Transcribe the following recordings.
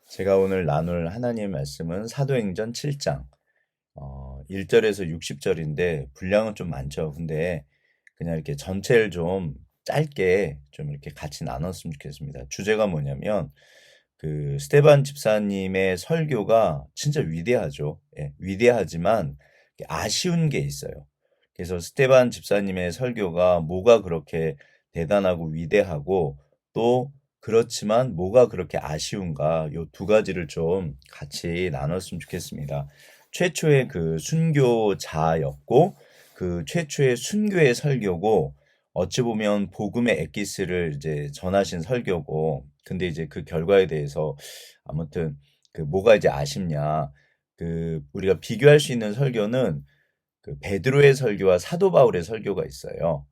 제가 오늘 나눌 하나님의 말씀은 사도행전 7장 1절에서 60절인데 분량은 좀 많죠. 근데 그냥 이렇게 전체를 좀 짧게 좀 이렇게 같이 나눴으면 좋겠습니다. 주제가 뭐냐면 그 스테반 집사님의 설교가 진짜 위대하죠. 예, 위대하지만 아쉬운 게 있어요. 그래서 스테반 집사님의 설교가 뭐가 그렇게 대단하고 위대하고 또 그렇지만 뭐가 그렇게 아쉬운가 요 두 가지를 좀 같이 나눴으면 좋겠습니다. 최초의 그 순교자였고 그 최초의 순교의 설교고 어찌 보면 복음의 엑기스를 이제 전하신 설교고 근데 이제 그 결과에 대해서 아무튼 그 뭐가 이제 아쉽냐 그 우리가 비교할 수 있는 설교는 그 베드로의 설교와 사도 바울의 설교가 있어요.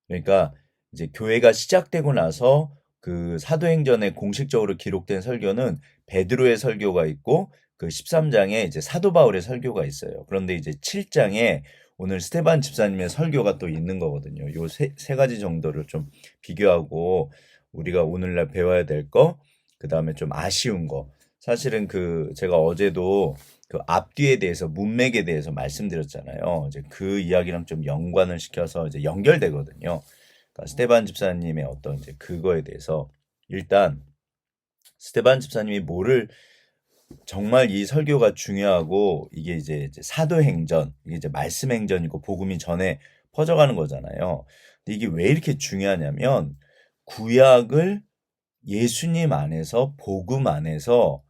그러니까 이제 교회가 시작되고 나서 그 사도행전에 공식적으로 기록된 설교는 베드로의 설교가 있고 그 13장에 이제 사도 바울의 설교가 있어요. 그런데 이제 7장에 오늘 스테반 집사님의 설교가 또 있는 거거든요. 요 세 가지 정도를 좀 비교하고 우리가 오늘날 배워야 될 거, 그 다음에 좀 아쉬운 거. 사실은 그 제가 어제도 그 앞뒤에 대해서 문맥에 대해서 말씀드렸잖아요. 이제 그 이야기랑 좀 연관을 시켜서 이제 연결되거든요. 그러니까 스테반 집사님의 어떤 이제 그거에 대해서 일단 스테반 집사님이 뭐를 정말 이 설교가 중요하고 이게 이제 사도행전, 이게 이제 말씀행전이고 복음이 전에 퍼져가는 거잖아요. 근데 이게 왜 이렇게 중요하냐면 구약을 예수님 안에서 복음 안에서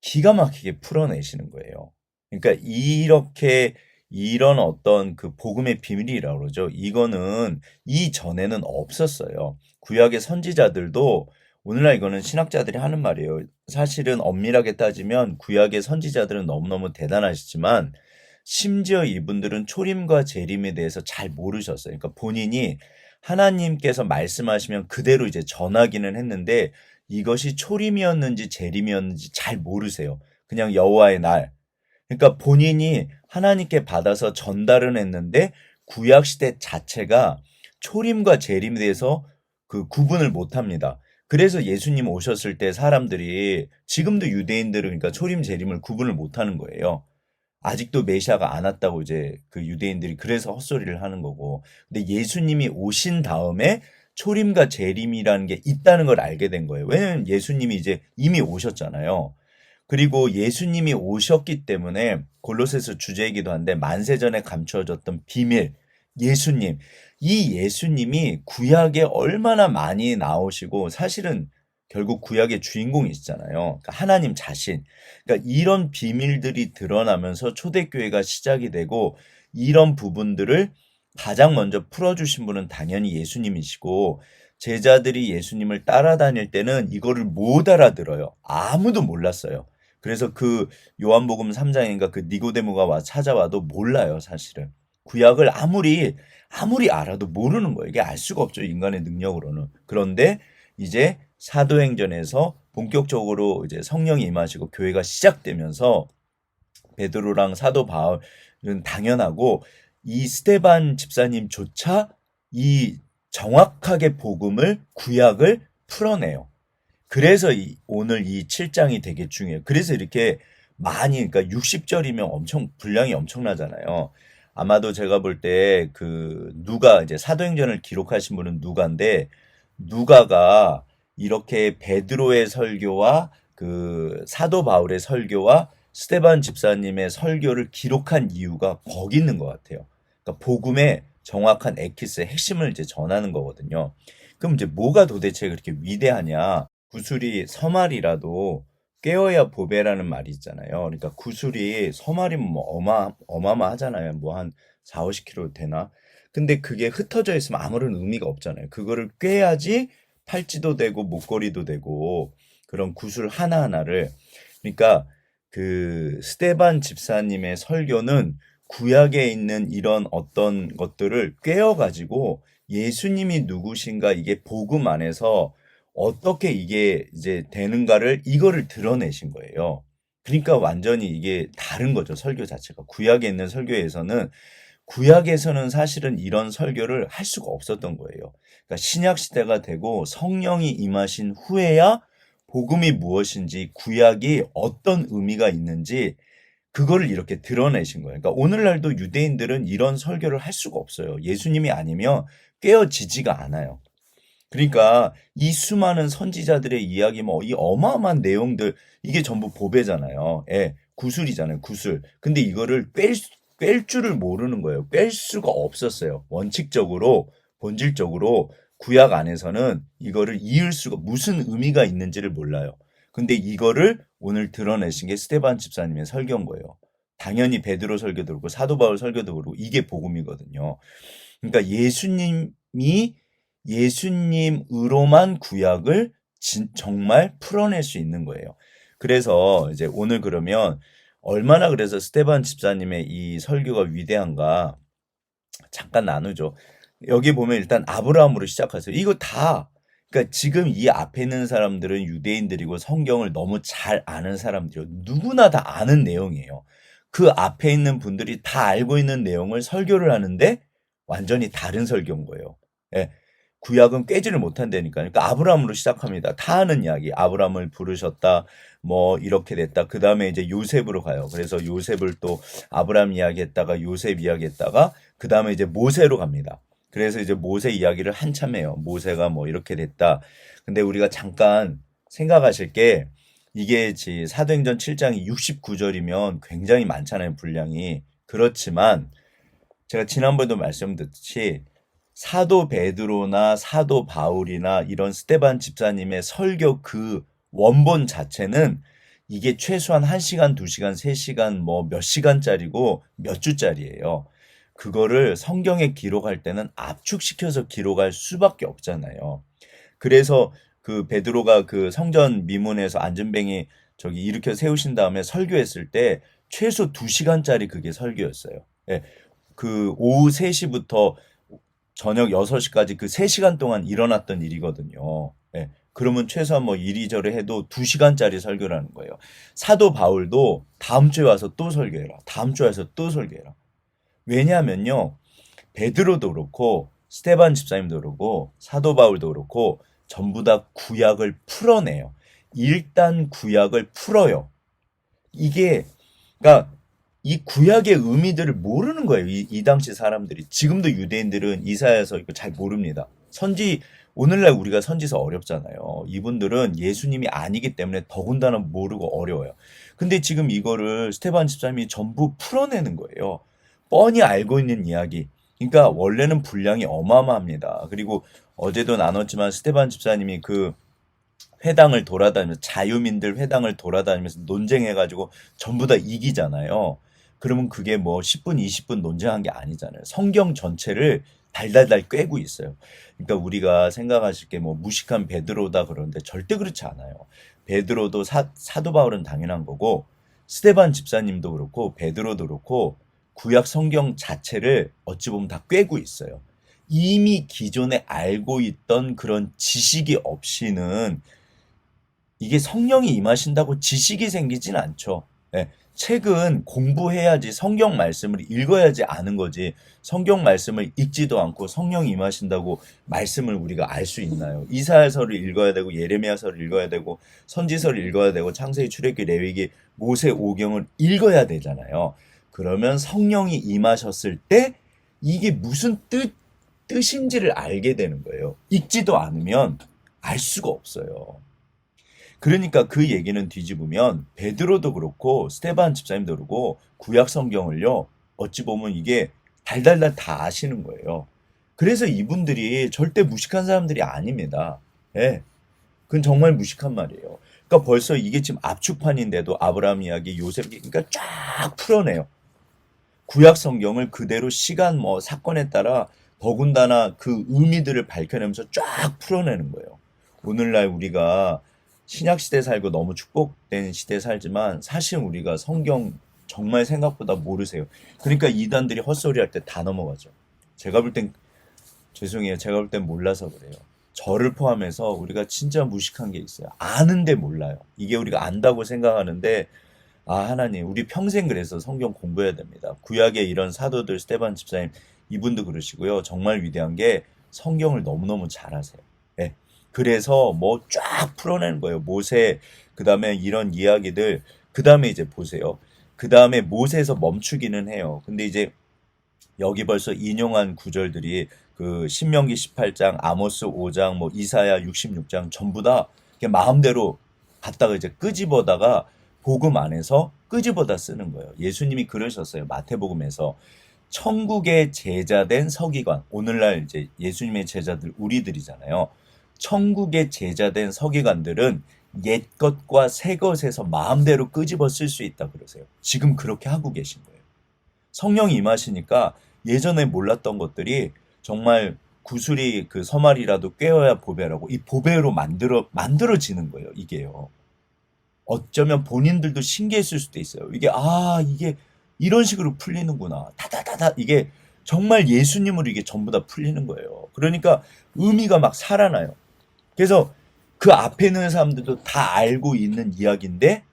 기가 막히게 풀어내시는 거예요. 그러니까 이렇게 이런 어떤 그 복음의 비밀이라고 그러죠. 이거는 이전에는 없었어요. 구약의 선지자들도 오늘날 이거는 신학자들이 하는 말이에요. 사실은 엄밀하게 따지면 구약의 선지자들은 너무너무 대단하시지만 심지어 이분들은 초림과 재림에 대해서 잘 모르셨어요. 그러니까 본인이 하나님께서 말씀하시면 그대로 이제 전하기는 했는데 이것이 초림이었는지 재림이었는지 잘 모르세요. 그냥 여호와의 날. 그러니까 본인이 하나님께 받아서 전달은 했는데 구약 시대 자체가 초림과 재림에 대해서 그 구분을 못 합니다. 그래서 예수님 오셨을 때 사람들이 지금도 유대인들은 그러니까 초림 재림을 구분을 못 하는 거예요. 아직도 메시아가 안 왔다고 이제 그 유대인들이 그래서 헛소리를 하는 거고. 근데 예수님이 오신 다음에 초림과 재림이라는 게 있다는 걸 알게 된 거예요. 왜냐면 예수님이 이제 이미 오셨잖아요. 그리고 예수님이 오셨기 때문에 골로새서 주제이기도 한데 만세전에 감추어졌던 비밀, 예수님. 이 예수님이 구약에 얼마나 많이 나오시고 사실은 결국 구약의 주인공이시잖아요. 그러니까 하나님 자신. 그러니까 이런 비밀들이 드러나면서 초대교회가 시작이 되고 이런 부분들을 가장 먼저 풀어주신 분은 당연히 예수님이시고 제자들이 예수님을 따라다닐 때는 이거를 못 알아들어요. 아무도 몰랐어요. 그래서 그 요한복음 3장인가 그 니고데모가 찾아와도 몰라요, 사실은. 구약을 아무리 알아도 모르는 거예요. 이게 알 수가 없죠, 인간의 능력으로는. 그런데 이제 사도행전에서 본격적으로 이제 성령이 임하시고 교회가 시작되면서 베드로랑 사도 바울은 당연하고 이 스테반 집사님조차 이 정확하게 복음을 구약을 풀어내요. 그래서 오늘 이 7장이 되게 중요해요. 그래서 이렇게 많이 그러니까 60절이면 엄청 분량이 엄청나잖아요. 아마도 제가 볼 때 그 누가 이제 사도행전을 기록하신 분은 누가인데 누가가 이렇게 베드로의 설교와 그 사도 바울의 설교와 스테반 집사님의 설교를 기록한 이유가 거기 있는 것 같아요. 그러니까 복음의 정확한 엑기스의 핵심을 이제 전하는 거거든요. 그럼 이제 뭐가 도대체 그렇게 위대하냐? 구슬이 서말이라도 깨어야 보배라는 말이 있잖아요. 그러니까 구슬이 서말이면 뭐 어마어마하잖아요. 뭐 한 4, 50kg 되나? 근데 그게 흩어져 있으면 아무런 의미가 없잖아요. 그거를 꿰야지 팔찌도 되고 목걸이도 되고 그런 구슬 하나하나를 그러니까 그 스테반 집사님의 설교는 구약에 있는 이런 어떤 것들을 꿰어가지고 예수님이 누구신가 이게 복음 안에서 어떻게 이게 이제 되는가를 이거를 드러내신 거예요. 그러니까 완전히 이게 다른 거죠. 설교 자체가. 구약에 있는 설교에서는 구약에서는 사실은 이런 설교를 할 수가 없었던 거예요. 그러니까 신약 시대가 되고 성령이 임하신 후에야 복음이 무엇인지, 구약이 어떤 의미가 있는지 그거를 이렇게 드러내신 거예요. 그러니까 오늘날도 유대인들은 이런 설교를 할 수가 없어요. 예수님이 아니면 꿰어지지가 않아요. 그러니까 이 수많은 선지자들의 이야기, 뭐 이 어마어마한 내용들, 이게 전부 보배잖아요. 예, 구술이잖아요, 구술. 근데 이거를 꿰 줄을 모르는 거예요. 꿰 수가 없었어요. 원칙적으로, 본질적으로 구약 안에서는 이거를 이을 수가, 무슨 의미가 있는지를 몰라요. 근데 이거를 오늘 드러내신 게 스데반 집사님의 설교인 거예요. 당연히 베드로 설교도 그렇고 사도 바울 설교도 그렇고 이게 복음이거든요. 그러니까 예수님으로만 구약을 정말 풀어낼 수 있는 거예요. 그래서 이제 오늘 그러면 얼마나 그래서 스테반 집사님의 이 설교가 위대한가 잠깐 나누죠. 여기 보면 일단 아브라함으로 시작하세요. 이거 다, 그러니까 지금 이 앞에 있는 사람들은 유대인들이고 성경을 너무 잘 아는 사람들이요. 누구나 다 아는 내용이에요. 그 앞에 있는 분들이 다 알고 있는 내용을 설교를 하는데 완전히 다른 설교인 거예요. 예. 구약은 꿰지를 못한다니까요. 그러니까 아브라함으로 시작합니다. 다 아는 이야기. 아브라함을 부르셨다. 뭐 이렇게 됐다. 그 다음에 이제 요셉으로 가요. 그래서 요셉을 또 아브라함 이야기했다가 요셉 이야기했다가 그 다음에 이제 모세로 갑니다. 그래서 이제 모세 이야기를 한참 해요. 모세가 뭐 이렇게 됐다. 근데 우리가 잠깐 생각하실 게 이게 사도행전 7장이 69절이면 굉장히 많잖아요. 분량이. 그렇지만 제가 지난번에도 말씀드렸듯이 사도 베드로나 사도 바울이나 이런 스데반 집사님의 설교 그 원본 자체는 이게 최소한 1시간, 2시간, 3시간 뭐 몇 시간짜리고 몇 주짜리예요. 그거를 성경에 기록할 때는 압축시켜서 기록할 수밖에 없잖아요. 그래서 그 베드로가 그 성전 미문에서 안전뱅이 저기 일으켜 세우신 다음에 설교했을 때 최소 2시간짜리 그게 설교였어요. 예, 그 오후 3시부터 저녁 6시까지 그 3시간 동안 일어났던 일이거든요. 예. 그러면 최소한 뭐 이리저리 해도 2시간짜리 설교라는 거예요. 사도 바울도 다음 주에 와서 또 설교해라. 다음 주에 와서 또 설교해라. 왜냐하면요. 베드로도 그렇고 스데반 집사님도 그렇고 사도 바울도 그렇고 전부 다 구약을 풀어내요. 일단 구약을 풀어요. 이게 그러니까 이 구약의 의미들을 모르는 거예요. 이 당시 사람들이. 지금도 유대인들은 이사야서 이거 잘 모릅니다. 오늘날 우리가 선지서 어렵잖아요. 이분들은 예수님이 아니기 때문에 더군다나 모르고 어려워요. 근데 지금 이거를 스테반 집사님이 전부 풀어내는 거예요. 뻔히 알고 있는 이야기. 그러니까 원래는 분량이 어마어마합니다. 그리고 어제도 나눴지만 스테반 집사님이 그 회당을 돌아다니면서 자유민들 회당을 돌아다니면서 논쟁해가지고 전부 다 이기잖아요. 그러면 그게 뭐 10분, 20분 논쟁한 게 아니잖아요. 성경 전체를 달달달 꿰고 있어요. 그러니까 우리가 생각하실 게 뭐 무식한 베드로다 그러는데 절대 그렇지 않아요. 베드로도 사도 바울은 당연한 거고 스데반 집사님도 그렇고 베드로도 그렇고 구약 성경 자체를 어찌 보면 다 꿰고 있어요. 이미 기존에 알고 있던 그런 지식이 없이는 이게 성령이 임하신다고 지식이 생기진 않죠. 예, 책은 공부해야지 성경 말씀을 읽어야지 아는 거지. 성경 말씀을 읽지도 않고 성령이 임하신다고 말씀을 우리가 알 수 있나요? 이사야서를 읽어야 되고 예레미야서를 읽어야 되고 선지서를 읽어야 되고 창세기, 출애굽기, 레위기, 모세 오경을 읽어야 되잖아요. 그러면 성령이 임하셨을 때 이게 무슨 뜻인지를 알게 되는 거예요. 읽지도 않으면 알 수가 없어요. 그러니까 그 얘기는 뒤집으면 베드로도 그렇고 스데반 집사님도 그렇고 구약 성경을요. 어찌 보면 이게 달달달 다 아시는 거예요. 그래서 이분들이 절대 무식한 사람들이 아닙니다. 예. 그건 정말 무식한 말이에요. 그러니까 벌써 이게 지금 압축판인데도 아브라함 이야기, 요셉 이야기, 그러니까 쫙 풀어내요. 구약 성경을 그대로 시간 뭐 사건에 따라 더군다나 그 의미들을 밝혀내면서 쫙 풀어내는 거예요. 오늘날 우리가 신약 시대 살고 너무 축복된 시대 살지만 사실 우리가 성경 정말 생각보다 모르세요. 그러니까 이단들이 헛소리 할 때 다 넘어가죠. 제가 볼 땐 죄송해요. 제가 볼 땐 몰라서 그래요. 저를 포함해서 우리가 진짜 무식한 게 있어요. 아는데 몰라요. 이게 우리가 안다고 생각하는데 하나님, 우리 평생 그래서 성경 공부해야 됩니다. 구약의 이런 사도들, 스데반 집사님, 이분도 그러시고요. 정말 위대한 게 성경을 너무너무 잘 아세요. 예. 그래서 뭐 쫙 풀어내는 거예요. 모세, 그 다음에 이런 이야기들, 그 다음에 이제 보세요. 그 다음에 모세에서 멈추기는 해요. 근데 이제 여기 벌써 인용한 구절들이 그 신명기 18장, 아모스 5장, 뭐 이사야 66장 전부 다 그냥 마음대로 갖다가 이제 끄집어다가 복음 안에서 끄집어다 쓰는 거예요. 예수님이 그러셨어요. 마태복음에서 천국의 제자된 서기관, 오늘날 이제 예수님의 제자들 우리들이잖아요. 천국의 제자된 서기관들은 옛 것과 새 것에서 마음대로 끄집어 쓸 수 있다 그러세요. 지금 그렇게 하고 계신 거예요. 성령이 임하시니까 예전에 몰랐던 것들이 정말 구슬이 그 서말이라도 꿰어야 보배라고 이 보배로 만들어지는 거예요. 이게요. 어쩌면 본인들도 신기했을 수도 있어요. 이게 이런 식으로 풀리는구나. 다다다다 이게 정말 예수님으로 이게 전부 다 풀리는 거예요. 그러니까 의미가 막 살아나요. 그래서 그 앞에 있는 사람들도 다 알고 있는 이야기인데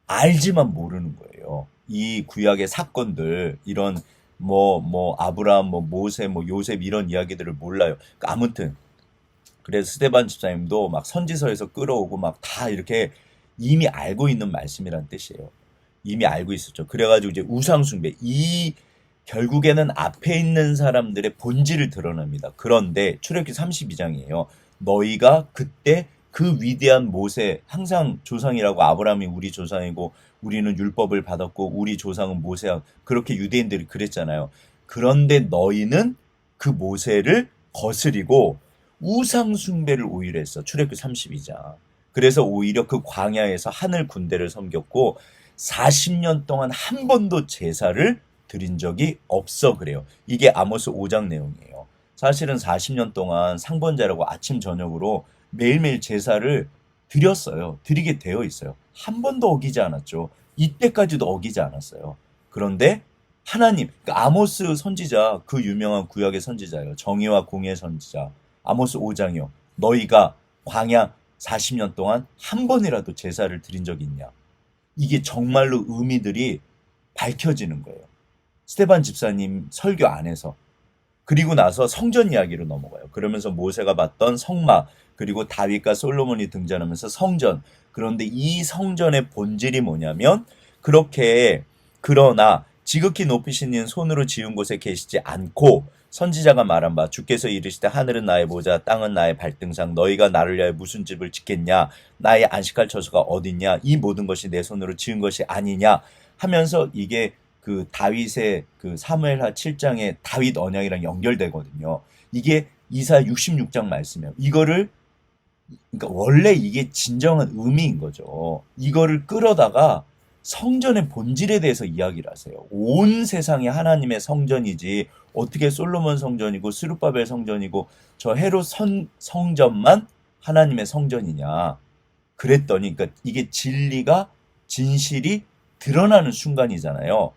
알지만 모르는 거예요. 이 구약의 사건들, 이런 아브라함, 모세, 요셉 이런 이야기들을 몰라요. 그러니까 아무튼 그래서 스데반 집사님도 막 선지서에서 끌어오고 막 다 이렇게 이미 알고 있는 말씀이란 뜻이에요. 이미 알고 있었죠. 그래가지고 이제 우상숭배, 결국에는 앞에 있는 사람들의 본질을 드러냅니다. 그런데 출애굽기 32장이에요. 너희가 그때 그 위대한 모세, 항상 조상이라고 아브라함이 우리 조상이고 우리는 율법을 받았고 우리 조상은 모세야. 그렇게 유대인들이 그랬잖아요. 그런데 너희는 그 모세를 거스리고 우상 숭배를 오히려 했어. 출애굽기 32장. 그래서 오히려 그 광야에서 하늘 군대를 섬겼고 40년 동안 한 번도 제사를 드린 적이 없어 그래요. 이게 아모스 5장 내용이에요. 사실은 40년 동안 상번제라고 아침 저녁으로 매일매일 제사를 드렸어요. 드리게 되어 있어요. 한 번도 어기지 않았죠. 이때까지도 어기지 않았어요. 그런데 하나님, 그러니까 아모스 선지자, 그 유명한 구약의 선지자예요. 정의와 공의의 선지자. 아모스 5장이요. 너희가 광야 40년 동안 한 번이라도 제사를 드린 적이 있냐? 이게 정말로 의미들이 밝혀지는 거예요. 스테반 집사님 설교 안에서. 그리고 나서 성전 이야기로 넘어가요. 그러면서 모세가 봤던 성막, 그리고 다윗과 솔로몬이 등장하면서 성전. 그런데 이 성전의 본질이 뭐냐면 그러나 지극히 높으신 이는 손으로 지은 곳에 계시지 않고 선지자가 말한 바 주께서 이르시되 하늘은 나의 보좌 땅은 나의 발등상 너희가 나를 위하여 무슨 집을 짓겠냐 나의 안식할 처소가 어딨냐 이 모든 것이 내 손으로 지은 것이 아니냐 하면서 이게 그 다윗의 그 사무엘하 7장의 다윗 언약이랑 연결되거든요. 이게 이사 66장 말씀이에요. 그러니까 원래 이게 진정한 의미인 거죠. 이거를 끌어다가 성전의 본질에 대해서 이야기를 하세요. 온 세상이 하나님의 성전이지 어떻게 솔로몬 성전이고 스룹바벨 성전이고 저 헤롯 성전만 하나님의 성전이냐. 그랬더니 그러니까 이게 진실이 드러나는 순간이잖아요.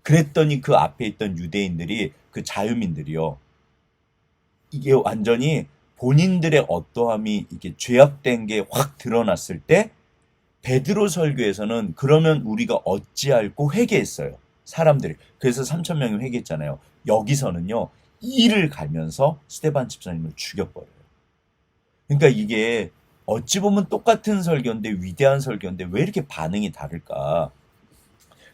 그랬더니 그 앞에 있던 유대인들이 그 자유민들이요. 이게 완전히 본인들의 어떠함이 이게 죄악된 게 확 드러났을 때 베드로 설교에서는 그러면 우리가 어찌할꼬 회개했어요. 사람들이. 그래서 3,000명이 회개했잖아요. 여기서는요. 이를 갈면서 스데반 집사님을 죽여버려요. 그러니까 이게 어찌 보면 똑같은 설교인데 위대한 설교인데 왜 이렇게 반응이 다를까?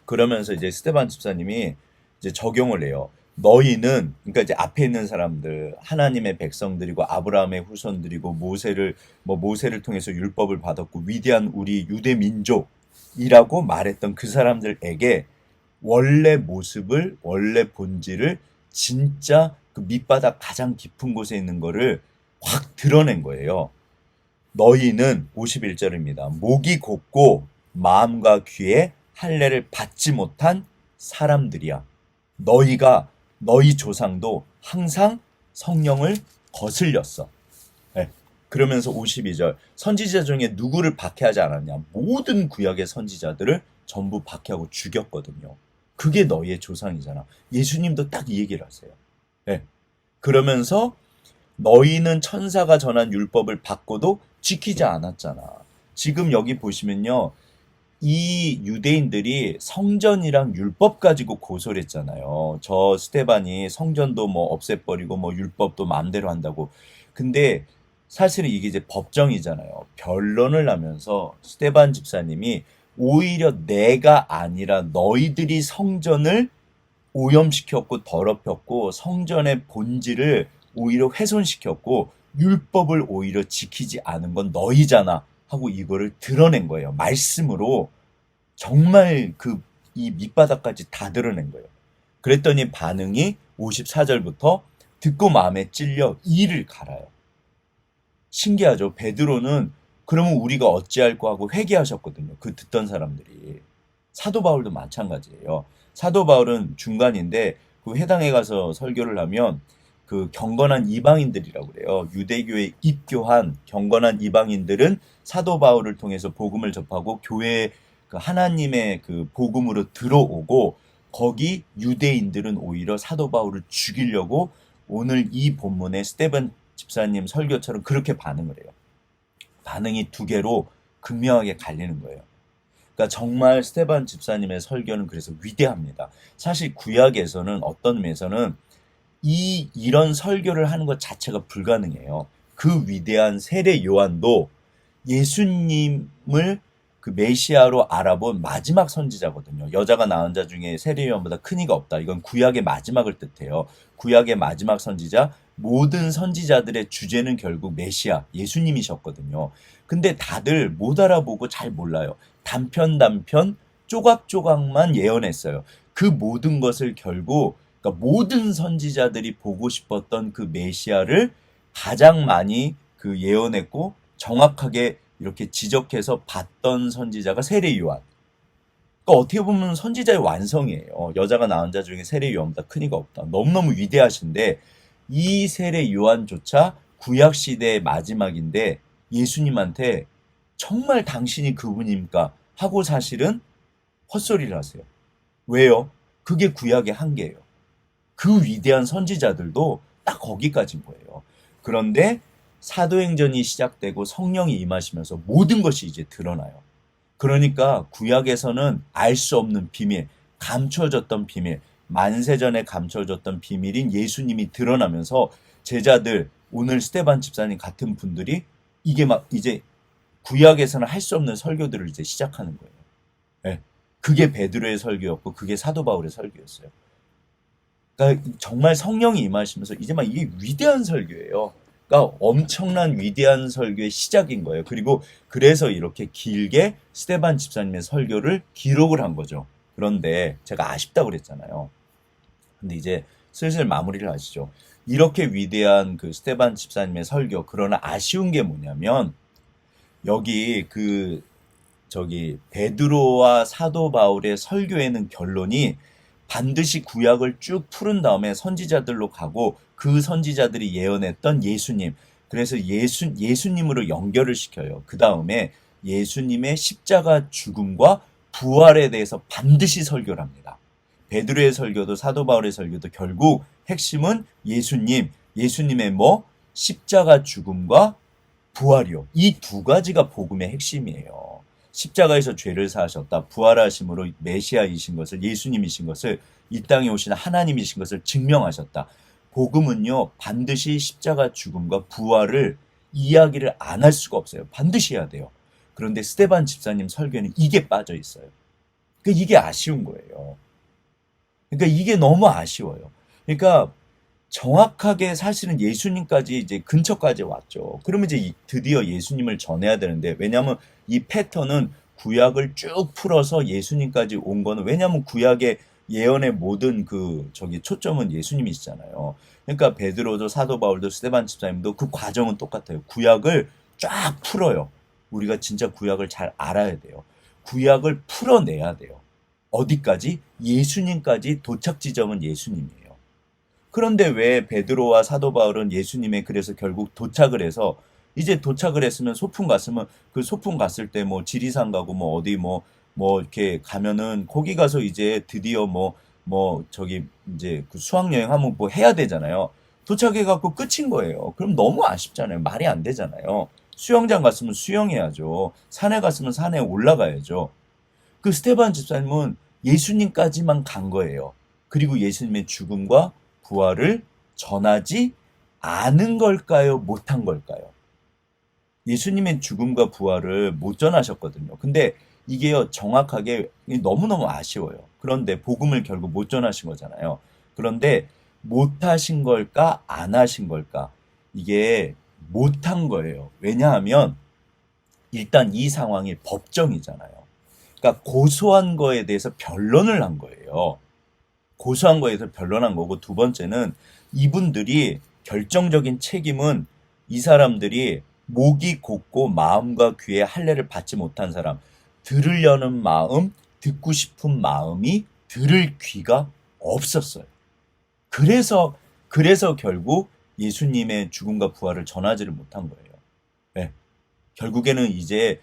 그러면서 이제 스데반 집사님이 이제 적용을 해요. 너희는 그러니까 이제 앞에 있는 사람들 하나님의 백성들이고 아브라함의 후손들이고 모세를 통해서 율법을 받았고 위대한 우리 유대 민족이라고 말했던 그 사람들에게 원래 모습을 원래 본질을 진짜 그 밑바닥 가장 깊은 곳에 있는 거를 확 드러낸 거예요. 너희는 51절입니다. 목이 곱고 마음과 귀에 할례를 받지 못한 사람들이야. 너희 조상도 항상 성령을 거슬렸어. 네. 그러면서 52절 선지자 중에 누구를 박해하지 않았냐. 모든 구약의 선지자들을 전부 박해하고 죽였거든요. 그게 너희의 조상이잖아. 예수님도 딱 이 얘기를 하세요. 네. 그러면서 너희는 천사가 전한 율법을 받고도 지키지 않았잖아. 지금 여기 보시면요. 이 유대인들이 성전이랑 율법 가지고 고소를 했잖아요. 저 스데반이 성전도 없애버리고 율법도 마음대로 한다고. 근데 사실은 이게 이제 법정이잖아요. 변론을 하면서 스데반 집사님이 오히려 내가 아니라 너희들이 성전을 오염시켰고 더럽혔고 성전의 본질을 오히려 훼손시켰고 율법을 오히려 지키지 않은 건 너희잖아 하고 이거를 드러낸 거예요. 말씀으로 정말 이 밑바닥까지 다 드러낸 거예요. 그랬더니 반응이 54절부터 듣고 마음에 찔려 이를 갈아요. 신기하죠. 베드로는 그러면 우리가 어찌할꼬 하고 회개하셨거든요. 그 듣던 사람들이. 사도 바울도 마찬가지예요. 사도 바울은 중간인데 그 회당에 가서 설교를 하면 그 경건한 이방인들이라고 그래요. 유대교에 입교한 경건한 이방인들은 사도 바울을 통해서 복음을 접하고 교회에 그 하나님의 그 복음으로 들어오고 거기 유대인들은 오히려 사도 바울을 죽이려고 오늘 이 본문의 스데반 집사님 설교처럼 그렇게 반응을 해요. 반응이 두 개로 극명하게 갈리는 거예요. 그러니까 정말 스데반 집사님의 설교는 그래서 위대합니다. 사실 구약에서는 어떤 면에서는 이런 설교를 하는 것 자체가 불가능해요. 그 위대한 세례 요한도 예수님을 그 메시아로 알아본 마지막 선지자거든요. 여자가 낳은 자 중에 세례 요한보다 큰 이가 없다. 이건 구약의 마지막을 뜻해요. 구약의 마지막 선지자, 모든 선지자들의 주제는 결국 메시아, 예수님이셨거든요. 근데 다들 못 알아보고 잘 몰라요. 단편 조각조각만 예언했어요. 그 모든 것을 결국 그러니까 모든 선지자들이 보고 싶었던 그 메시아를 가장 많이 그 예언했고 정확하게 이렇게 지적해서 봤던 선지자가 세례 요한. 그러니까 어떻게 보면 선지자의 완성이에요. 여자가 낳은 자 중에 세례 요한보다 큰 이가 없다. 너무너무 위대하신데 이 세례 요한조차 구약 시대의 마지막인데 예수님한테 정말 당신이 그분입니까? 하고 사실은 헛소리를 하세요. 왜요? 그게 구약의 한계예요. 그 위대한 선지자들도 딱 거기까지인 거예요. 그런데 사도행전이 시작되고 성령이 임하시면서 모든 것이 이제 드러나요. 그러니까 구약에서는 알 수 없는 비밀, 감춰졌던 비밀, 만세전에 감춰졌던 비밀인 예수님이 드러나면서 제자들, 오늘 스데반 집사님 같은 분들이 이게 막 이제 구약에서는 할 수 없는 설교들을 이제 시작하는 거예요. 네. 그게 베드로의 설교였고 그게 사도 바울의 설교였어요. 그러니까 정말 성령이 임하시면서 이제 막 이게 위대한 설교예요. 그러니까 엄청난 위대한 설교의 시작인 거예요. 그리고 그래서 이렇게 길게 스데반 집사님의 설교를 기록을 한 거죠. 그런데 제가 아쉽다고 그랬잖아요. 근데 이제 슬슬 마무리를 하시죠. 이렇게 위대한 그 스데반 집사님의 설교, 그러나 아쉬운 게 뭐냐면 여기 베드로와 사도 바울의 설교에는 결론이 반드시 구약을 쭉 푸른 다음에 선지자들로 가고 그 선지자들이 예언했던 예수님, 그래서 예수님으로 연결을 시켜요. 그 다음에 예수님의 십자가 죽음과 부활에 대해서 반드시 설교를 합니다. 베드로의 설교도 사도 바울의 설교도 결국 핵심은 예수님의 십자가 죽음과 부활이요. 이 두 가지가 복음의 핵심이에요. 십자가에서 죄를 사하셨다. 부활하심으로 메시아이신 것을, 예수님이신 것을, 이 땅에 오신 하나님이신 것을 증명하셨다. 복음은요, 반드시 십자가 죽음과 부활을 이야기를 안 할 수가 없어요. 반드시 해야 돼요. 그런데 스데반 집사님 설교는 이게 빠져 있어요. 그러니까 이게 아쉬운 거예요. 그러니까 이게 너무 아쉬워요. 그러니까 정확하게 사실은 예수님까지 이제 근처까지 왔죠. 그러면 이제 드디어 예수님을 전해야 되는데, 왜냐하면 이 패턴은 구약을 쭉 풀어서 예수님까지 온 거는, 왜냐하면 구약의 예언의 모든 초점은 예수님이시잖아요. 그러니까 베드로도 사도 바울도 스데반 집사님도 그 과정은 똑같아요. 구약을 쫙 풀어요. 우리가 진짜 구약을 잘 알아야 돼요. 구약을 풀어내야 돼요. 어디까지? 예수님까지. 도착 지점은 예수님이에요. 그런데 왜 베드로와 사도 바울은 예수님의, 그래서 결국 도착을 해서, 이제 도착을 했으면 소풍 갔으면 그 소풍 갔을 때 지리산 가고 어디 이렇게 가면은 거기 가서 이제 드디어 이제 그 수학여행 하면 해야 되잖아요. 도착해갖고 끝인 거예요. 그럼 너무 아쉽잖아요. 말이 안 되잖아요. 수영장 갔으면 수영해야죠. 산에 갔으면 산에 올라가야죠. 그 스데반 집사님은 예수님까지만 간 거예요. 그리고 예수님의 죽음과 부활을 전하지 않은 걸까요? 못한 걸까요? 예수님의 죽음과 부활을 못 전하셨거든요. 근데 이게요, 정확하게 너무너무 아쉬워요. 그런데 복음을 결국 못 전하신 거잖아요. 그런데 못하신 걸까, 안 하신 걸까? 이게 못한 거예요. 왜냐하면 일단 이 상황이 법정이잖아요. 그러니까 고소한 거에 대해서 변론을 한 거예요. 고소한 거에서 변론한 거고, 두 번째는 이분들이 결정적인 책임은 이 사람들이 목이 곧고 마음과 귀에 할례를 받지 못한 사람, 들으려는 마음, 듣고 싶은 마음이 들을 귀가 없었어요. 그래서 결국 예수님의 죽음과 부활을 전하지를 못한 거예요. 네. 결국에는 이제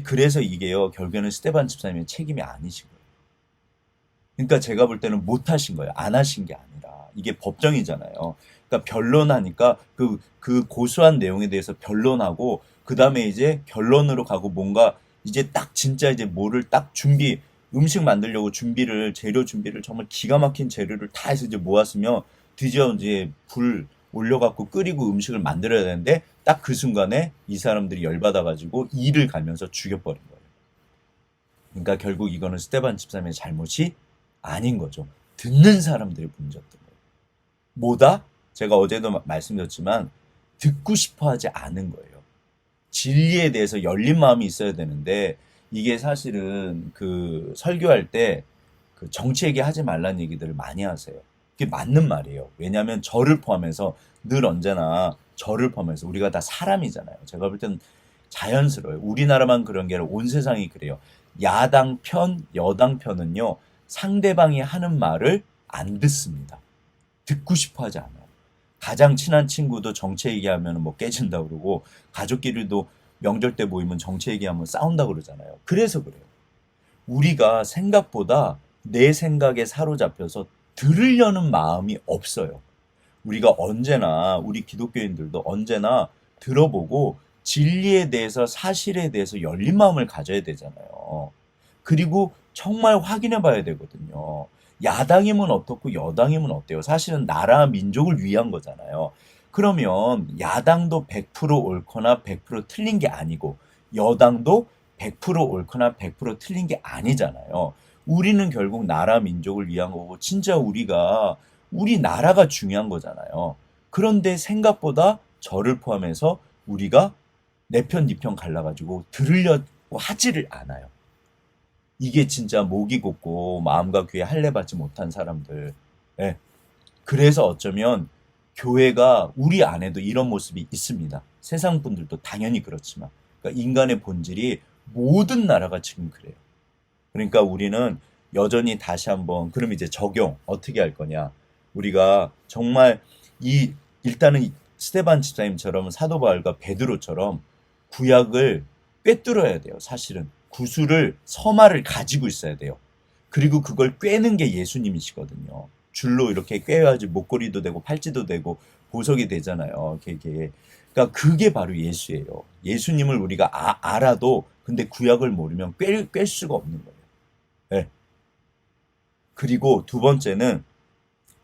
그래서 이게요, 결국에는 스데반 집사님의 책임이 아니신 거예요. 그러니까 제가 볼 때는 못 하신 거예요. 안 하신 게 아니라. 이게 법정이잖아요. 그러니까 변론하니까 그 고소한 내용에 대해서 변론하고, 그 다음에 이제 결론으로 가고, 뭔가 이제 딱 진짜 이제 뭐를 딱 음식 만들려고 재료 준비를 정말 기가 막힌 재료를 다 해서 이제 모았으면 드디어 이제 불 올려갖고 끓이고 음식을 만들어야 되는데, 딱 그 순간에 이 사람들이 열받아가지고 이를 갈면서 죽여버린 거예요. 그러니까 결국 이거는 스테반 집사님의 잘못이 아닌 거죠. 듣는 사람들의 문제였던 거예요. 뭐다? 제가 어제도 말씀드렸지만 듣고 싶어 하지 않은 거예요. 진리에 대해서 열린 마음이 있어야 되는데, 이게 사실은 그 설교할 때 그 정치 얘기하지 말라는 얘기들을 많이 하세요. 그게 맞는 말이에요. 왜냐하면 저를 포함해서, 늘 언제나 저를 포함해서 우리가 다 사람이잖아요. 제가 볼 때는 자연스러워요. 우리나라만 그런 게 아니라 온 세상이 그래요. 야당 편, 여당 편은요, 상대방이 하는 말을 안 듣습니다. 듣고 싶어 하지 않아요. 가장 친한 친구도 정치 얘기하면 뭐 깨진다 그러고, 가족끼리도 명절 때 모이면 정치 얘기하면 싸운다 그러잖아요. 그래서 그래요. 우리가 생각보다 내 생각에 사로잡혀서 들으려는 마음이 없어요. 우리가 언제나, 우리 기독교인들도 언제나 들어보고 진리에 대해서, 사실에 대해서 열린 마음을 가져야 되잖아요. 그리고 정말 확인해 봐야 되거든요. 야당이면 어떻고 여당이면 어때요? 사실은 나라 민족을 위한 거잖아요. 그러면 야당도 100% 옳거나 100% 틀린 게 아니고, 여당도 100% 옳거나 100% 틀린 게 아니잖아요. 우리는 결국 나라 민족을 위한 거고, 진짜 우리나라가 중요한 거잖아요. 그런데 생각보다 저를 포함해서 우리가 내 편, 네 편 갈라가지고 들으려고 하지를 않아요. 이게 진짜 목이 곧고 마음과 귀에 할례 받지 못한 사람들. 예. 그래서 어쩌면 교회가 우리 안에도 이런 모습이 있습니다. 세상 분들도 당연히 그렇지만. 그러니까 인간의 본질이 모든 나라가 지금 그래요. 그러니까 우리는 여전히 다시 한번, 그럼 이제 적용 어떻게 할 거냐. 우리가 정말 일단은 스데반 집사님처럼, 사도 바울과 베드로처럼 구약을 꿰뚫어야 돼요. 사실은 구술을, 서마를 가지고 있어야 돼요. 그리고 그걸 꿰는 게 예수님이시거든요. 줄로 이렇게 꿰야지 목걸이도 되고 팔찌도 되고 보석이 되잖아요. 그러니까 그게 바로 예수예요. 예수님을 우리가 알아도 근데 구약을 모르면 꿰 수가 없는 거예요. 네. 그리고 두 번째는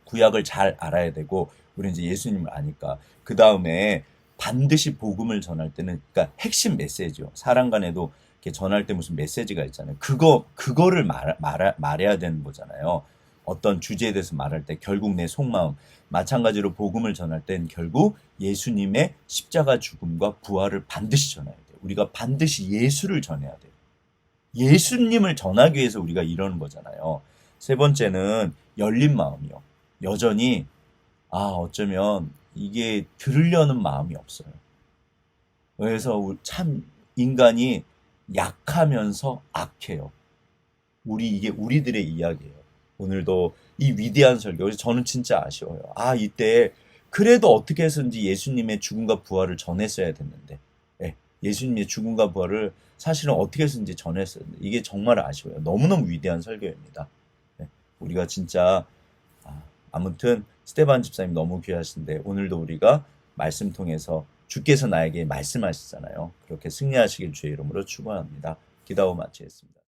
구약을 잘 알아야 되고, 우리는 이제 예수님을 아니까 그 다음에 반드시 복음을 전할 때는, 그러니까 핵심 메시지요. 사람 간에도 이렇게 전할 때 무슨 메시지가 있잖아요. 그거를 말해야 되는 거잖아요. 어떤 주제에 대해서 말할 때 결국 내 속마음, 마찬가지로 복음을 전할 땐 결국 예수님의 십자가 죽음과 부활을 반드시 전해야 돼요. 우리가 반드시 예수를 전해야 돼요. 예수님을 전하기 위해서 우리가 이러는 거잖아요. 세 번째는 열린 마음이요. 여전히 어쩌면 이게 들으려는 마음이 없어요. 그래서 참 인간이 약하면서 악해요. 이게 우리들의 이야기예요. 오늘도 이 위대한 설교, 그래서 저는 진짜 아쉬워요. 이때 그래도 어떻게 해서든지 예수님의 죽음과 부활을 전했어야 됐는데, 예수님의 죽음과 부활을 사실은 어떻게 해서든지 전했어야 됐는데, 이게 정말 아쉬워요. 너무너무 위대한 설교입니다. 우리가 진짜, 아무튼 스데반 집사님 너무 귀하신데, 오늘도 우리가 말씀 통해서 주께서 나에게 말씀하시잖아요. 그렇게 승리하시길 주의 이름으로 축원합니다. 기도하고 마치겠습니다.